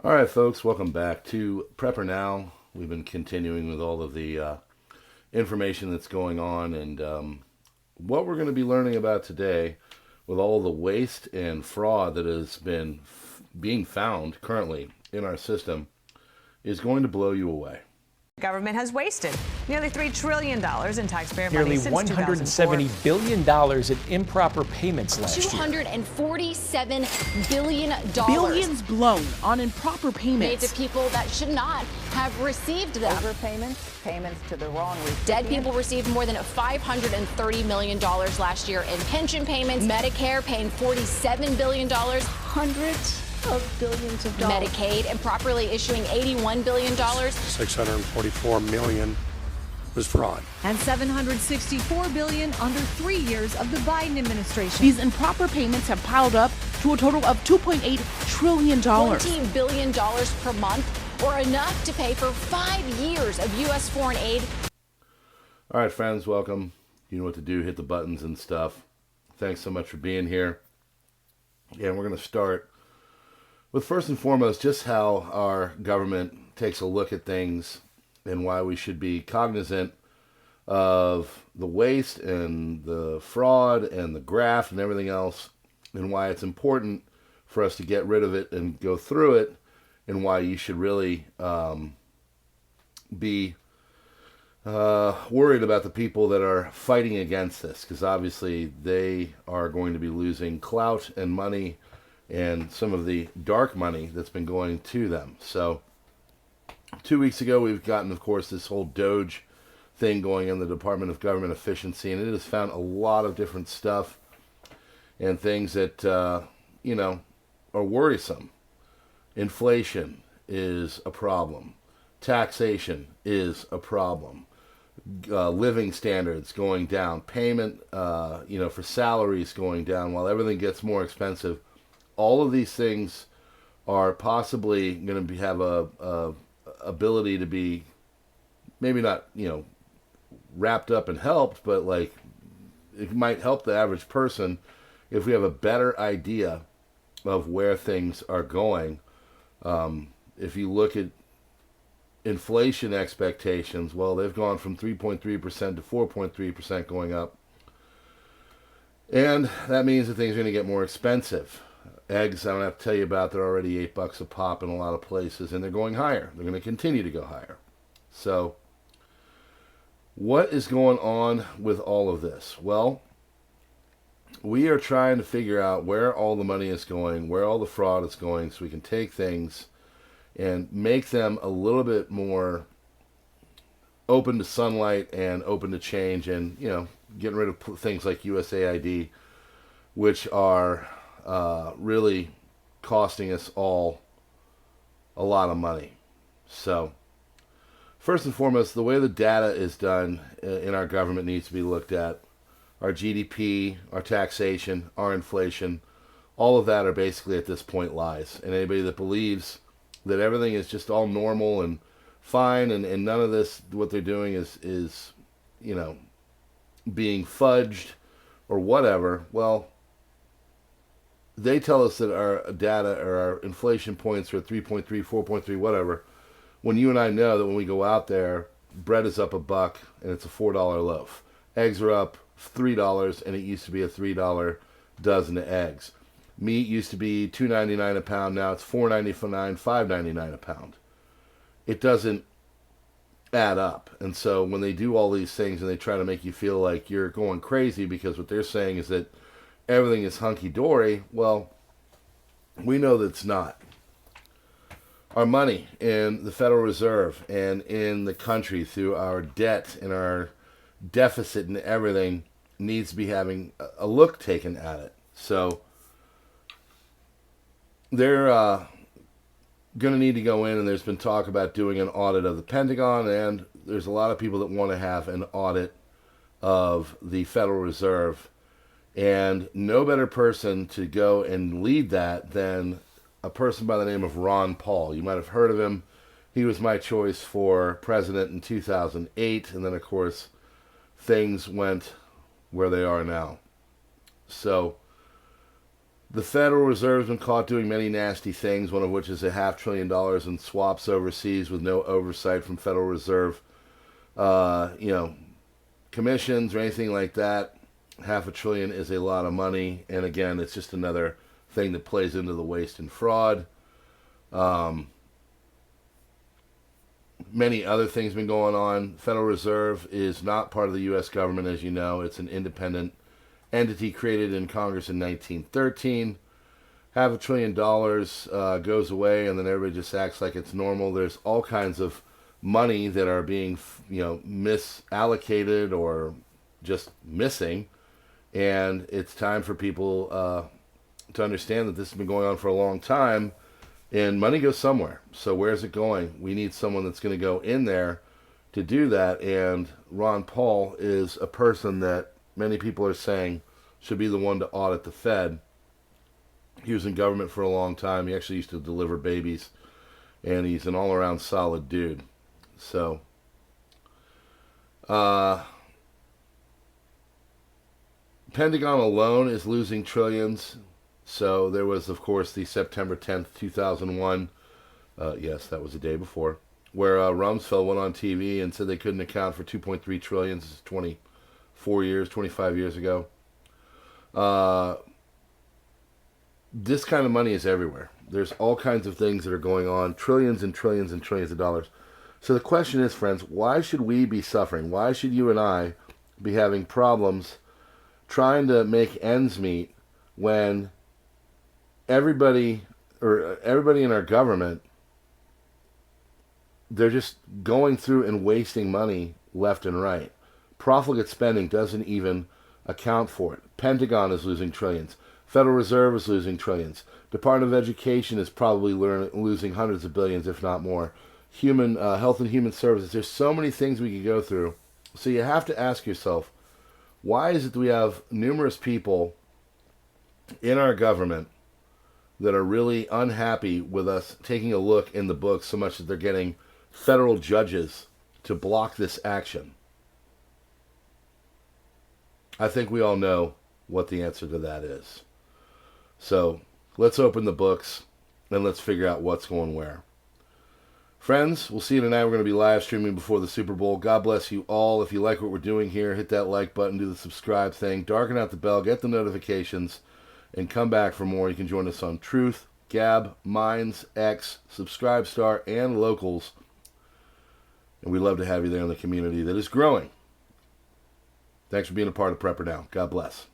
All right, folks, welcome back to PrepperNow. We've been continuing with all of the information that's going on, and what we're going to be learning about today with all the waste and fraud that has been being found currently in our system is going to blow you away. The government has wasted nearly $3 trillion in taxpayer money since $170 billion in improper payments last year. $247 billion. Billions blown on improper payments. Made to people that should not have received them. Overpayments, payments to the wrong recipient. Dead people received more than $530 million last year in pension payments. Medicare paying $47 billion. Hundreds of billions of dollars. Medicaid improperly issuing $81 billion. $644 million was fraud. And $764 billion under 3 years of the Biden administration. These improper payments have piled up to a total of $2.8 trillion. $14 billion per month, or enough to pay for 5 years of U.S. foreign aid. All right, friends, welcome. You know what to do. Hit the buttons and stuff. Thanks so much for being here. And we're going to start with, first and foremost, just how our government takes a look at things and why we should be cognizant of the waste and the fraud and the graft and everything else, and why it's important for us to get rid of it and go through it, and why you should really be worried about the people that are fighting against this, because obviously they are going to be losing clout and money and some of the dark money that's been going to them. So 2 weeks ago, we've gotten, of course, this whole Doge thing going in the Department of Government Efficiency, and it has found a lot of different stuff and things that, are worrisome. Inflation is a problem. Taxation is a problem. Living standards going down. Payment, for salaries going down while everything gets more expensive. All of these things are possibly going to have a ability to be maybe not, wrapped up and helped, but like it might help the average person if we have a better idea of where things are going. If you look at inflation expectations, well, they've gone from 3.3% to 4.3% going up. And that means that things are going to get more expensive. Eggs, I don't have to tell you about, they're already $8 a pop in a lot of places, and they're going higher. They're going to continue to go higher. So, what is going on with all of this? Well, we are trying to figure out where all the money is going, where all the fraud is going, so we can take things and make them a little bit more open to sunlight and open to change, and, getting rid of things like USAID, which are really costing us all a lot of money. So, first and foremost, the way the data is done in our government needs to be looked at. Our GDP, our taxation, our inflation, all of that are basically at this point lies. And anybody that believes that everything is just all normal and fine and none of this, what they're doing is being fudged or whatever, well, they tell us that our data or our inflation points are 3.3, 4.3, whatever, when you and I know that when we go out there, bread is up $1 and it's a $4 loaf. Eggs are up $3 and it used to be a $3 dozen of eggs. Meat used to be $2.99 a pound, now it's $4.99, $5.99 a pound. It doesn't add up. And so when they do all these things and they try to make you feel like you're going crazy because what they're saying is that everything is hunky-dory, well, we know that it's not. Our money in the Federal Reserve and in the country through our debt and our deficit and everything needs to be having a look taken at it. So they're going to need to go in, and there's been talk about doing an audit of the Pentagon, and there's a lot of people that want to have an audit of the Federal Reserve. And no better person to go and lead that than a person by the name of Ron Paul. You might have heard of him. He was my choice for president in 2008. And then, of course, things went where they are now. So The Federal Reserve has been caught doing many nasty things, one of which is $500 billion in swaps overseas with no oversight from Federal Reserve, commissions or anything like that. $500 billion is a lot of money, and again, it's just another thing that plays into the waste and fraud. Many other things have been going on. Federal Reserve is not part of the U.S. government, as you know. It's an independent entity created in Congress in 1913. $500 billion goes away, and then everybody just acts like it's normal. There's all kinds of money that are being, misallocated or just missing, and it's time for people to understand that this has been going on for a long time, and money goes somewhere. So where's it going? We need someone that's going to go in there to do that, and Ron Paul is a person that many people are saying should be the one to audit the Fed. He was in government for a long time. He actually used to deliver babies, and he's an all-around solid dude. So, Pentagon alone is losing trillions. So there was, of course, the September 10th, 2001, yes, that was the day before, where Rumsfeld went on TV and said they couldn't account for 2.3 trillion. This is 25 years ago. This kind of money is everywhere. There's all kinds of things that are going on, trillions and trillions and trillions of dollars. So the question is, friends, why should we be suffering? Why should you and I be having problems trying to make ends meet when everybody in our government, they're just going through and wasting money left and right? Profligate spending doesn't even account for it. Pentagon is losing trillions. Federal Reserve is losing trillions. Department of Education is probably losing hundreds of billions, if not more. Health and Human Services. There's so many things we could go through. So you have to ask yourself, why is it that we have numerous people in our government that are really unhappy with us taking a look in the books so much that they're getting federal judges to block this action? I think we all know what the answer to that is. So let's open the books and let's figure out what's going where. Friends, we'll see you tonight. We're going to be live streaming before the Super Bowl. God bless you all. If you like what we're doing here, hit that like button, do the subscribe thing, darken out the bell, get the notifications, and come back for more. You can join us on Truth, Gab, Minds, X, Subscribestar, and Locals. And we'd love to have you there in the community that is growing. Thanks for being a part of PrepperNow. God bless.